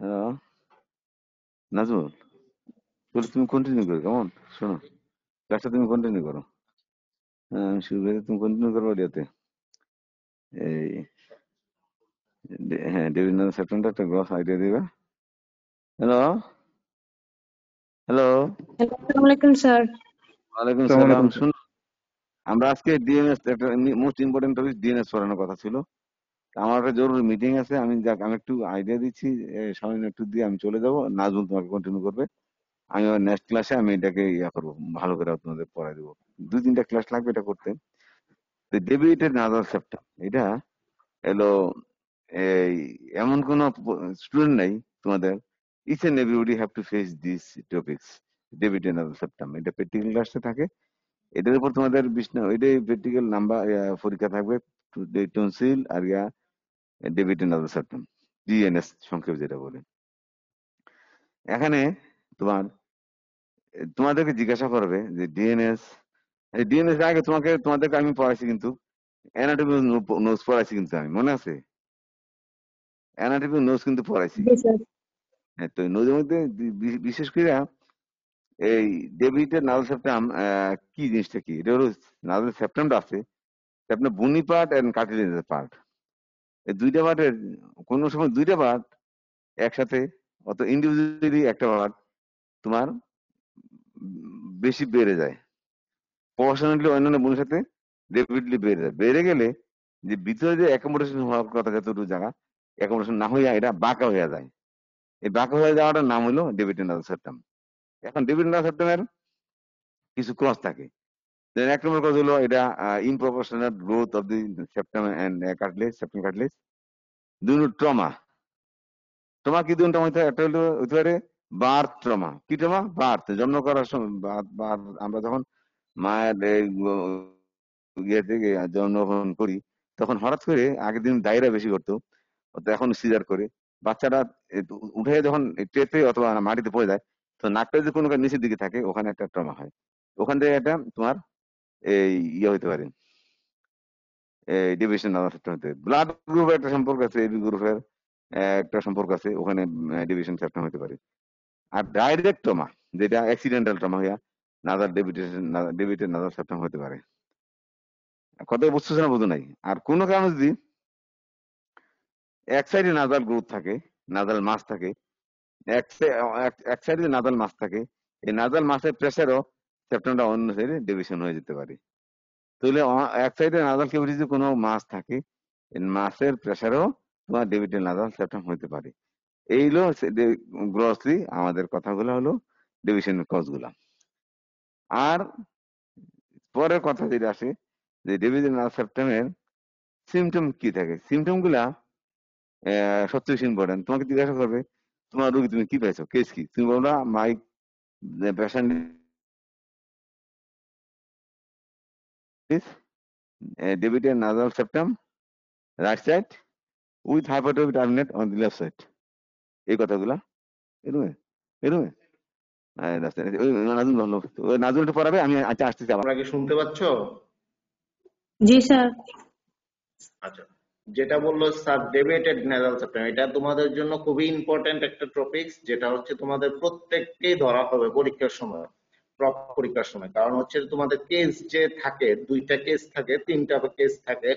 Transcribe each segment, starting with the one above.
Hello Nazmul, বলে তুমি continue করো, কেমন? শোনো, ক্লাসটা তুমি কন্টিনিউ করো। আমি শুরু করে তুমি কন্টিনিউ করবো এরিয়াতে। এই হ্যাঁ, ডেভিড সেপ্টেম্বর একটা গ্রস আইডিয়া দিবা। হ্যালো হ্যালো হ্যালো, আসসালামু আলাইকুম স্যার। ওয়ালাইকুম আসসালামু সালাম। আলাইকুম স্যার। শুনো, আমরা আজকে ডিএনএস একটা মোস্ট ইম্পর্টেন্ট টপিক ডিএনএস পড়ানোর কথা ছিল। আমার একটা জরুরি মিটিং আছে, আমি একটু আইডিয়া দিচ্ছি, সামান্য একটু দিয়ে আমি চলে যাবো। নাজমুল তোমাকে কন্টিনিউ করবে। আমি আমার নেক্সট ক্লাসে আমি এটাকে ইয়া করবো, ভালো করে তোমাদের পড়াই দেবো। 2-3টা ক্লাস লাগবে এটা করতে। ডেবিটেড নাদাল সেপ্টাম, এটা এলো এই এমন কোন স্টুডেন্ট নাই তোমাদের। Each and everybody have to face this topics. ডেবিটেড নাদাল সেপ্টাম এটা প্র্যাকটিক্যাল ক্লাসে থাকে। এটার উপর তোমাদের ওইটাই প্র্যাকটিক্যাল নাম্বার পরীক্ষা থাকবে। টনসিল আর ডেবিটেড নাদাল সেপ্টাম, ডিএনএস সংক্ষেপ যেটা বলে। এখানে তোমার তোমাদেরকে জিজ্ঞাসা করবে যে ডিএনএস, ডিএনএস আগে তোমাদেরকে আমি পড়াইছি কিন্তু, অ্যানাটমি নোটস পড়াইছি কিন্তু, আমি মনে আছে অ্যানাটমি নোটস কিন্তু পড়াইছি। জি স্যার। হ্যাঁ, তো নদীর মধ্যে বিশেষ করে এই ডেভিডের নাজাল সেপ্টাম, কি জিনিসটা কি, এটা হলো নাজাল সেপ্টামটা আছে, আপনার বুনি পার্ট এন্ড কার্টিলেজের পার্ট, এই দুইটা পার্টের কোন সময় দুইটা পার্ট একসাথে অত ইন্ডিভিজুয়ালি একটা পার্ট তোমার বেশি বেড়ে যায়, প্রপোর্শনালি অন্যান্য বোনের সাথে রেপিডলি বেড়ে যায়। বেড়ে গেলে যে ভিতরে যে অ্যাকোমোডেশন হওয়ার কথা যতটুকু জায়গা, অ্যাকোমোডেশন না হইয়া এটা বাঁকা হয়ে যায়। এই বাঁকা হয়ে যাওয়াটার নাম হলো ডেভিড নাজাল সেপ্টাম। এখন ডেভিড নাজাল সেপ্টামের কিছু ক্রস থাকে। Then এক নম্বর কথা হলো এটা inproportional growth of the septum and cartilage, septum cartilage. দুই নম্বর ট্রমা। ট্রমা কি দুটো হইতে, একটা হলো হতে পারে বার্থ ট্রমা। কি ট্রমা? বার্থ, জন্ম করার সময় আমরা যখন মায়ের ইয়ে থেকে জন্মগ্রহণ করি, তখন হঠাৎ করে আগের দিন দায়রা বেশি করতো, তো এখন সিজার করে বাচ্চাটা উঠে যখন ট্রেতে অথবা মাটিতে পড়ে যায়, তো নাকটা যদি কোনো নিচের দিকে থাকে ওখানে একটা ট্রমা হয়। ওখান থেকে একটা তোমার এই ইয়ে হইতে পারে, ডিভিশন নার্ভাস সিস্টেম হতে। ব্লাড গ্রুপের একটা সম্পর্ক আছে, এবি গ্রুপের একটা সম্পর্ক আছে, ওখানে ডিভিশন সিস্টেম হতে পারে। আর ডাইরেক্ট ট্রমা, যেটা অ্যাক্সিডেন্টাল ট্রমা হইয়া নাদার ডেবিটেড নাদার সিস্টেম হতে পারে। কথা বুঝতেছে না, বুঝো নাই? আর কোনো কারণে যদি এক সাইডে নাদাল গ্রোথ থাকে, নাদাল মাস থাকে, এক সাইডে নাদাল মাস থাকে, এই নাদাল মাসের প্রেসারও সেপ্টেমটা অন্য সাইডে ডিভিশন হয়ে যেতে পারে। তাহলে এক সাইডে নাদাল কেভিটি যদি কোনো মাস থাকে, মাসের প্রেসারও তোমার ডেভিটেড নাদাল সেপ্টাম হতে পারে। এই হলো গ্রসলি আমাদের কথাগুলো হলো ডিভিশনের কজ গুলা। আর পরের কথা যেটা আসে যে ডেভিটেড নাদাল সেপ্টামের সিমটম কি থাকে, সিমটম গুলা সবচেয়ে ইম্পর্টেন্ট। তোমাকে জিজ্ঞাসা করবে তোমার রোগী তুমি কি পাইছো, কেস কি, তুমি বলবা my patient is deviated nasal septum right side with hypertrophy turbinate on the left side. এই কথাগুলা এরকম এরকম নাজুলটা পড়াবে, আমি আচ্ছা আসতেছি আবার। তোমরা কি শুনতে পাচ্ছ? জি স্যার। আচ্ছা, যেটা বললো স্যার ডেবিটেড নেজাল সেপ্টাম, এটা তোমাদের জন্য খুবই ইম্পর্টেন্ট একটা টপিকস, যেটা হচ্ছে তোমাদের প্রত্যেককেই ধরা হবে পরীক্ষার সময়, পরীক্ষার সময়। কারণ হচ্ছে তোমাদের কেস যে থাকে, দুইটা কেস থাকে, তিনটা কেস থাকে,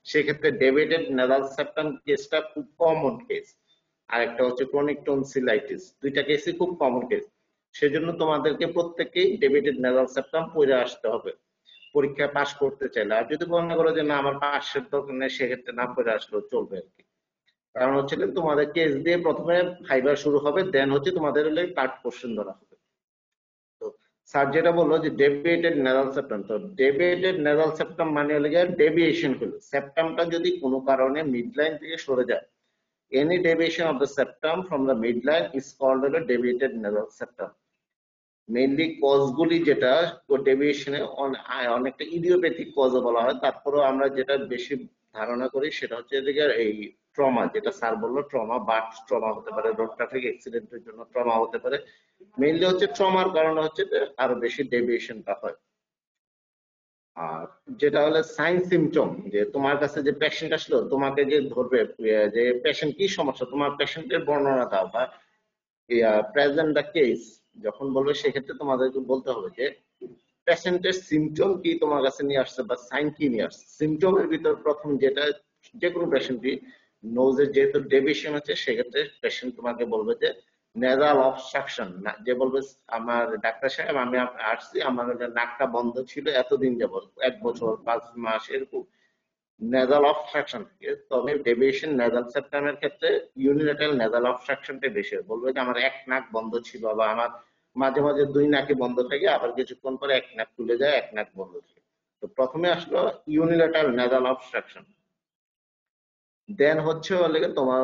সেক্ষেত্রে ডেবিটেড নেজাল সেপ্টাম কেসটা খুব কমন কেস। আর একটা হচ্ছে ক্রনিক টনসিলাইটিস, দুইটা কেসই খুব কমন কেস। সেজন্য তোমাদেরকে প্রত্যেককেই ডেবিটেড নেজাল সেপ্টাম পড়ে আসতে হবে পরীক্ষায় পাশ করতে চাইলে। আর যদি মনে করো যে না আমার পাশের দরকার নেই, সেক্ষেত্রে না পড়ে আসলেও চলবে আর কি। কারণ হচ্ছে তোমাদের কেস দিয়ে প্রথমে ফাইবার শুরু হবে, দেন হচ্ছে তোমাদের পার্ট কোশ্চেন ধরা হবে। তো স্যার যেটা বললো যে ডেভিয়েটেড নেজাল সেপ্টাম, তো ডেভিয়েটেড নেজাল সেপ্টাম মানে হলো গিয়ে ডেভিয়েশন হলো সেপ্টামটা যদি কোনো কারণে মিড লাইন থেকে সরে যায়, any deviation of the septum from the mid line is called হলো ডেভিয়েটেড নেজাল সেপ্টাম। মেইনলি কজগুলি যেটা ডেভিয়েশনে অনেকটা ইডিওপ্যাথিক কজও বলা হয়, তারপরেও আমরা যেটা বেশি ধারণা করি সেটা হচ্ছে এই ট্রমা, যেটা স্যার বললো ট্রমা, বার্থ ট্রমা হতে পারে, রোড ট্রাফিক অ্যাক্সিডেন্টের জন্য ট্রমা হতে পারে। মেইনলি হচ্ছে ট্রমার কারণে হচ্ছে যে আরো বেশি ডেভিয়েশনটা হয়। আর যেটা হলো সাইন সিমটম, যে তোমার কাছে যে পেশেন্ট আসলো, তোমাকে যে ধরবে যে পেশেন্ট কি সমস্যা, তোমার পেশেন্টের বর্ণনা দাও বা প্রেজেন্ট দ্য কেস যখন বলবে, সেক্ষেত্রে তোমাদেরকে বলতে হবে যে পেশেন্টের সিমটম কি তোমার কাছে নিয়ে আসছে বা সাইন কি নিয়ে আসছে। সিমটমের ভিতর প্রথম যেটা, যে কোনো পেশেন্টই নোজের যেহেতু ডেভিয়েশন হচ্ছে, সেক্ষেত্রে পেশেন্ট তোমাকে বলবে যে নেজাল অবস্ট্রাকশন, যে বলবে আমার ডাক্তার সাহেব আমি আসছি, আমার নাকটা বন্ধ ছিল এতদিন যাবত, 1 বছর 5 মাস এরকম, নেজাল অবস্ট্রাকশন থেকে। তবে ডেভিয়েশন নেজাল সেপ্টামের ক্ষেত্রে ইউনিলেটারাল নেজাল অবস্ট্রাকশনটা বেশি হয়। বলবে যে আমার এক নাক বন্ধ ছিল, বা আমার মাঝে মাঝে 2 নাকে বন্ধ থাকে, আবার কিছুক্ষণ পরে এক নাক খুলে যায়, এক নাক বন্ধ থাকে। তো প্রথমে আসলো ইউনিলেটারাল নেজাল অবস্ট্রাকশন, দেন হচ্ছে তোমার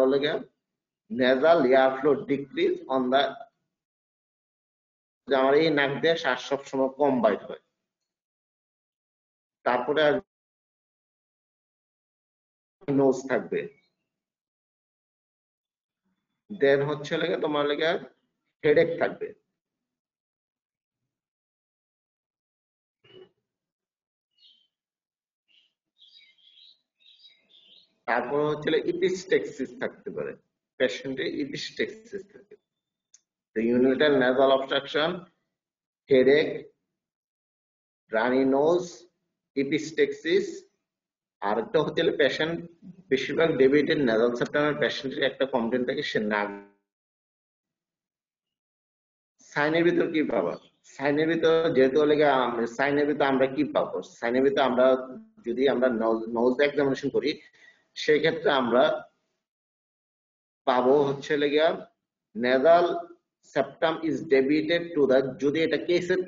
nasal air flow decrease on the, যে আমার এই নাক দিয়ে শ্বাস সবসময় কম বাইর হয়। তারপরে নোজ থাকবে, দেন হচ্ছে তোমার হেডেক থাকবে, তারপর হচ্ছে ইপিস্টেক্সিস থাকতে পারে, পেশেন্টের ইপিস্টেক্সিস থাকে। তো ইউনিলেটারাল নেজাল অবস্ট্রাকশন, হেডেক, রানি নোজ, ইপিস্টেক্সিস। আর একটা হচ্ছে পেশেন্ট, বেশিরভাগ ডেভিয়েটেড নেজাল সেপ্টামের পেশেন্টের একটা কমপ্লেন থাকে, সে নাক। সাইনের ভিতর কি পাবা? সাইনের ভিতর যেহেতু সাইনের ভিতর আমরা কি পাবো? সাইনের ভিতর আমরা যদি আমরা নোজ এক্সামিনেশন করি, সেক্ষেত্রে আমরা পাবো হচ্ছে nasal septum is deviated to the, যদি এটা কেসের,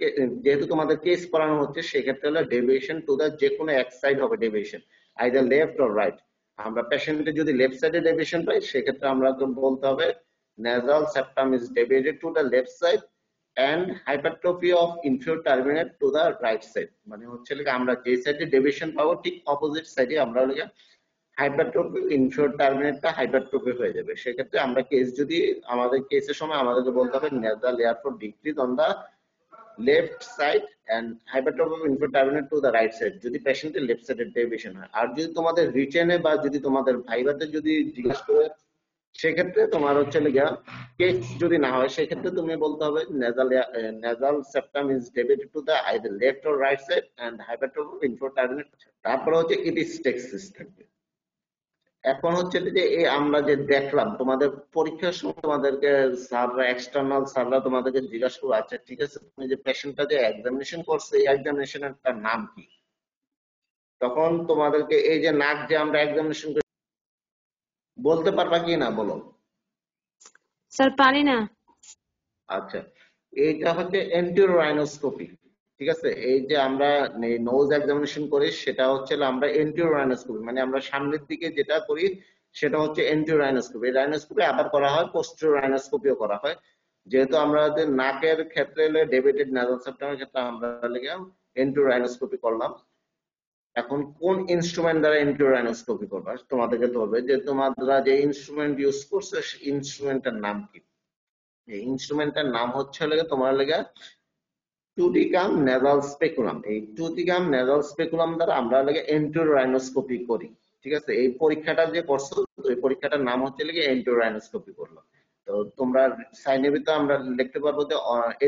যেহেতু তোমাদের কেস করানো হচ্ছে, সেক্ষেত্রে হলো ডেভিয়েশন টু দা, যে কোনো এক সাইড হবে deviation, either left or right. আমরা পেশেন্টের যদি লেফট সাইডে ডেভিয়েশন পাই, সেক্ষেত্রে আমরা তো বলতে হবে nasal septum is deviated to the left side and hypertrophy of inferior turbinate to the right side। মানে হচ্ছে আমরা যে সাইডে ডেভিয়েশন পাবো, ঠিক অপোজিট সাইডে আমরা হাইপারট্রফি, ইনফিরিয়র টার্মিনেটটা হাইপারট্রফি হয়ে যাবে। সেক্ষেত্রে আমরা কেস, যদি আমাদের কেসের সময় আমাদেরকে বলতে হবে nasal air flow decrease on the left side and hypertrophy of inferior turbinate to the right side, যদি পেশেন্টের লেফট সাইডের ডেভিয়েশন হয়। আর যদি তোমাদের রিটেনে বা যদি তোমাদের ভাইভাতে যদি জিজ্ঞেস করে, সেক্ষেত্রে তোমার হচ্ছে কেস যদি না হয়, সেক্ষেত্রে তুমি বলতে হবে nasal septum is deviated to the either left or right side and hypertrophy of inferior turbinate. তারপরে হচ্ছে ইপিস্টেক্সিস থাকবে। এখন হচ্ছে যে এই আমরা যে দেখলাম তোমাদের পরীক্ষার সময়, তোমাদেরকে স্যাররা, এক্সটার্নাল স্যাররা তোমাদেরকে জিজ্ঞাসা করবে, আচ্ছা ঠিক আছে, তুমি যে পেশেন্টটা যে এক্সামিনেশন করছে, এই এক্সামিনেশনের তার নাম কি? তখন তোমাদেরকে এই যে নাক যে আমরা এক্সামিনেশন করি, বলতে পারবা কি না বলো? স্যার পারি না। আচ্ছা, এইটা হচ্ছে এন্টিরোরাইনোস্কোপি। ঠিক আছে, এই যে আমরা নোজ এক্সামিনেশন করি, সেটা হচ্ছে আমরা এন্টিরোরাইনোস্কোপি, মানে আমরা সামনের দিকে যেটা করি সেটা হচ্ছে এন্টিরোরাইনোস্কোপি। রাইনোস্কোপি আবার করা হয়, পোস্টেরোরাইনোস্কোপিও করা হয়। যেহেতু আমাদের নাকের ক্ষেত্রে ডেভিয়েটেড নেজাল সেপ্টামের ক্ষেত্রে আমরা এন্টিরোরাইনোস্কোপি করলাম। এখন কোন ইনস্ট্রুমেন্ট দ্বারা এন্টিরোরাইনোস্কোপি করবা, তোমাদেরকে ধরবে যে তোমরা যে ইনস্ট্রুমেন্ট ইউজ করছো, সেই ইনস্ট্রুমেন্টের নাম কি। এই ইনস্ট্রুমেন্টের নাম হচ্ছে তোমার টুটিকাম নেজাল স্পেকুলাম। এই টুটিকাম নেজাল স্পেকুলাম দ্বারা আমরা এন্টোরাইনোস্কোপি করি। ঠিক আছে, এই পরীক্ষাটা যে করছো, এই পরীক্ষাটার নাম হচ্ছে এন্টোরাইনোস্কোপি করলো। তো তোমরা সাইনের ভিতরে আমরা লিখতে পারবো যে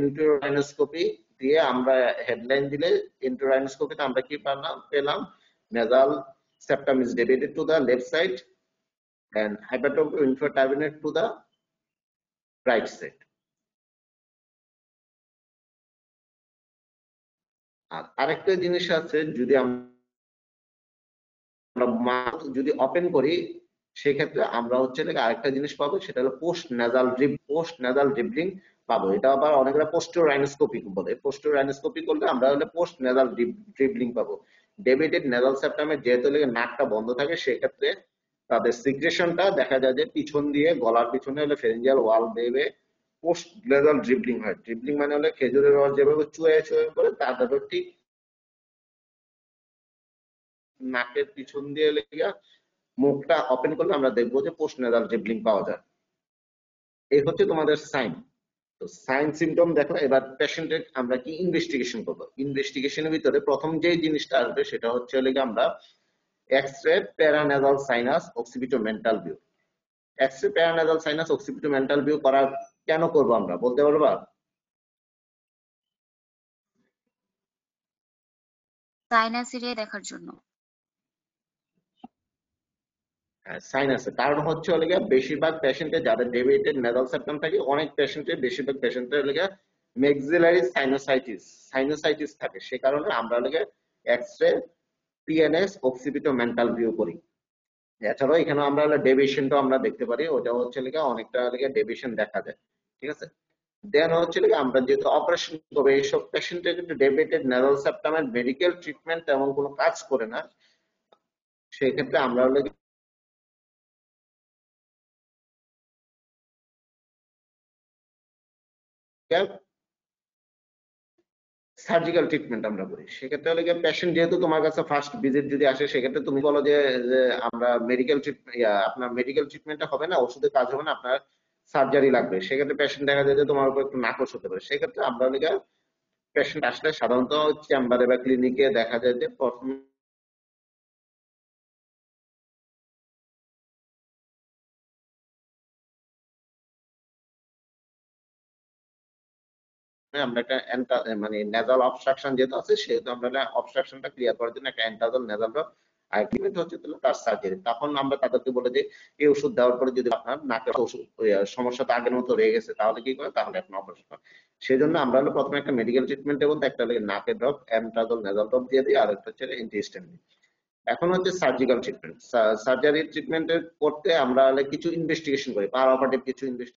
এন্টোরাইনোস্কোপি দিয়ে আমরা হেডলাইন দিলে, এন্টোরাইনোস্কোপিতে আমরা কি পেলাম, nasal septum is deviated to the left side and hypertrophy inferior turbinate to the right side। আর আরেকটা জিনিস আছে, যদি আমরা মাউথ যদি ওপেন করি, সেক্ষেত্রে আমরা হচ্ছে আরেকটা জিনিস পাবো, সেটা হলো পোস্ট নাজাল ড্রিবলিং পাবো। এটা আবার অনেকরা পোস্টোরাইনোস্কোপি বলে। পোস্টোরাইনোস্কোপি করলে আমরা হলে পোস্ট নাজাল ড্রিবলিং পাবো। ডেভিয়েটেড নেজাল সেপ্টামে যেহেতু নাকটা বন্ধ থাকে, সেক্ষেত্রে তাদের সিক্রেশনটা দেখা যায় যে পিছন দিয়ে, গলার পিছনে ফেরেঞ্জিয়াল ওয়াল বেয়ে পোস্ট নেজাল ড্রিবলিং হয়। ড্রিবলিং মানে খেজুরের রস যেভাবে চুয়ে চুয়ে করে, তাদের ঠিক নাকের পিছন দিয়ে মুখটা ওপেন করলে আমরা দেখবো যে পোস্ট নেজাল ড্রিবলিং পাওয়া যায়। এই হচ্ছে তোমাদের সাইন। তো সাইন সিমটম দেখো, এবার পেশেন্টের আমরা কি ইনভেস্টিগেশন করবো। ইনভেস্টিগেশনের ভিতরে প্রথম যে জিনিসটা আসবে সেটা হচ্ছে আমরা X ray paranasal sinus occipitomental view. X ray paranasal sinus occipitomental view করা কেন করবো আমরা বলতে পারবা? সাইনাস এরিয়া দেখার জন্য। সাইনাসের কারণ হচ্ছে বেশিরভাগ পেশেন্টের যাদের ডেভিয়েটেড নেজাল সেপ্টাম থাকে, অনেক পেশেন্টের বেশিরভাগ পেশেন্টের ম্যাক্সিলারি সাইনোসাইটিস থাকে। সে কারণে আমরা এক্স-রে পিএনএস অক্সিপিটোমেন্টাল ভিউ করি। এছাড়াও এখানে আমরা ডেভিয়েশনটা আমরা দেখতে পারি, ওটা হচ্ছে অনেকটা ডেভিয়েশন দেখা যায়। ঠিক আছে, দেন হচ্ছে আমরা যেহেতু অপারেশন করবো, এইসব পেশেন্টের কিন্তু ডেভিয়েটেড নেজাল সেপ্টামের মেডিকেল ট্রিটমেন্ট তেমন কোনো কাজ করে না। সেক্ষেত্রে আমরা সার্জিক্যাল ট্রিটমেন্ট আমরা করি। সেক্ষেত্রে পেশেন্ট যেহেতু তোমার কাছে ফার্স্ট ভিজিট যদি আসে, সেক্ষেত্রে তুমি বলো যে আমরা মেডিকেল ট্রিটমেন্ট, আপনার মেডিকেল ট্রিটমেন্টটা হবে না, ওষুধে কাজ হবে না, আপনার সার্জারি লাগবে। সেক্ষেত্রে পেশেন্ট দেখা যায় যে তোমার উপর একটু নাকশ হতে পারে। সেক্ষেত্রে আমরা পেশেন্ট আসলে সাধারণত চেম্বারে বা ক্লিনিকে দেখা যায় যে প্রথমে আমরা একটা মানে নেজাল অবস্ট্রাকশন যেহেতু আছে, সেহেতু আমরা অবস্ট্রাকশনটা ক্লিয়ার করার জন্য একটা অ্যান্টাজল নেজাল ড্রপ আর ট্রিটমেন্ট হচ্ছে তার সার্জারি। তখন আমরা তাদেরকে বলে যে এই ওষুধ দেওয়ার পরে যদি আপনার নাকের ওষুধ সমস্যাটা আগের মতো রয়ে গেছে, তাহলে কি করে, তাহলে এখন অপারেশন করে। সেই জন্য আমরা প্রথমে একটা মেডিকেল ট্রিটমেন্টের মধ্যে একটা নাকের ড্রপ অ্যান্টাজল নেজাল ড্রপ দিয়ে দিই, আর একটা হচ্ছে অ্যান্টিহিস্টামিন। এখন হচ্ছে সার্জিক্যাল ট্রিটমেন্ট। সার্জারি ট্রিটমেন্ট করতে আমরা কিছু ইনভেস্টিগেশন করি, পার অপারেটিভ কিছু